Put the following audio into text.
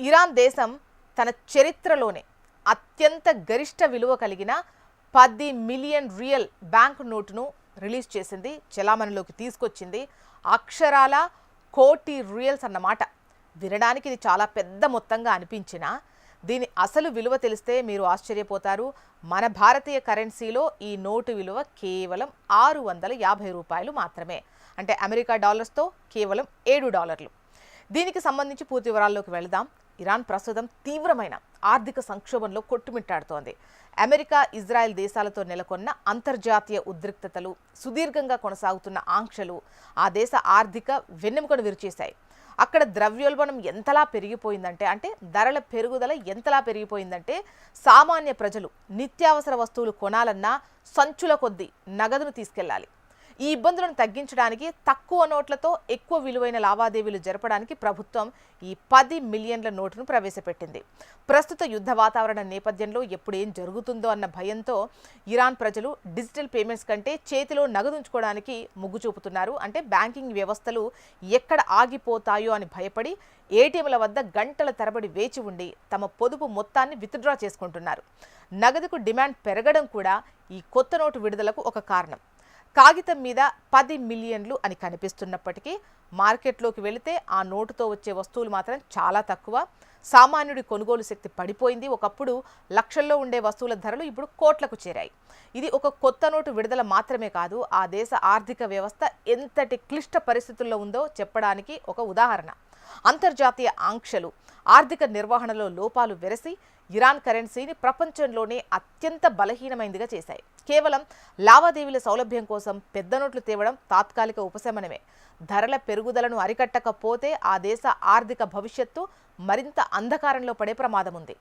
Iran దేశం తన చరిత్రలోనే అత్యంత గరిష్ట విలువ కలిగిన 10 మిలియన్ రియల్ బ్యాంక్ నోటును రిలీజ్ చేసింది, చలామణిలోకి తీసుకొచ్చింది. అక్షరాల కోటి రియల్స్ అన్నమాట. వినడానికి ఇది చాలా పెద్ద మొత్తంగా అనిపించినా దీని అసలు విలువ తెలిస్తే మీరు ఆశ్చర్యపోతారు. మన భారతీయ కరెన్సీలో ఈ నోటు విలువ కేవలం 650 రూపాయలు మాత్రమే. అంటే అమెరికా డాలర్స్తో కేవలం $7. దీనికి సంబంధించి పూర్తి వివరాల్లోకి వెళదాం. ఇరాన్ ప్రస్తుతం తీవ్రమైన ఆర్థిక సంక్షోభంలో కొట్టుమిట్టాడుతోంది. అమెరికా, ఇజ్రాయెల్ దేశాలతో నెలకొన్న అంతర్జాతీయ ఉద్రిక్తతలు, సుదీర్ఘంగా కొనసాగుతున్న ఆంక్షలు ఆ దేశ ఆర్థిక వెన్నెముకను విరిచేశాయి. అక్కడ ద్రవ్యోల్బణం ఎంతలా పెరిగిపోయిందంటే, ధరల పెరుగుదల ఎంతలా పెరిగిపోయిందంటే సామాన్య ప్రజలు నిత్యావసర వస్తువులు కొనాలన్నా సంచుల కొద్దీ నగదును తీసుకెళ్లాలి. ఈ ఇబ్బందులను తగ్గించడానికి తక్కువ నోట్లతో ఎక్కువ విలువైన లావాదేవీలు జరపడానికి ప్రభుత్వం ఈ 10 మిలియన్ల నోటును ప్రవేశపెట్టింది. ప్రస్తుత యుద్ధ వాతావరణ నేపథ్యంలో ఎప్పుడేం జరుగుతుందో అన్న భయంతో ఇరాన్ ప్రజలు డిజిటల్ పేమెంట్స్ కంటే చేతిలో నగదుంచుకోవడానికి మొగ్గు చూపుతున్నారు. బ్యాంకింగ్ వ్యవస్థలు ఎక్కడ ఆగిపోతాయో అని భయపడి ఏటీఎంల వద్ద గంటల తరబడి వేచి ఉండి తమ పొదుపు మొత్తాన్ని విత్డ్రా చేసుకుంటున్నారు. నగదుకు డిమాండ్ పెరగడం కూడా ఈ కొత్త నోటు విడుదలకు ఒక కారణం. కాగితం మీద 10 మిలియన్లు అని కనిపిస్తున్నప్పటికీ మార్కెట్లోకి వెళితే ఆ నోటుతో వచ్చే వస్తువులు మాత్రం చాలా తక్కువ. సామాన్యుడి కొనుగోలు శక్తి పడిపోయింది. ఒకప్పుడు లక్షల్లో ఉండే వస్తువుల ధరలు ఇప్పుడు కోట్లకు చేరాయి. ఇది ఒక కొత్త నోటు విడుదల మాత్రమే కాదు, ఆ దేశ ఆర్థిక వ్యవస్థ ఎంతటి క్లిష్ట పరిస్థితుల్లో ఉందో చెప్పడానికి ఒక ఉదాహరణ. అంతర్జాతీయ ఆంక్షలు, ఆర్థిక నిర్వహణలో లోపాలు వెరసి ఇరాన్ కరెన్సీని ప్రపంచంలోనే అత్యంత బలహీనమైనదిగా చేశాయి. కేవలం లావాదేవీల సౌలభ్యం కోసం పెద్ద నోట్లు తేవడం తాత్కాలిక ఉపశమనమే. ధరల పెరుగుదలను అరికట్టకపోతే ఆ దేశ ఆర్థిక భవిష్యత్తు మరింత అంధకారంలో పడే ప్రమాదం ఉంది.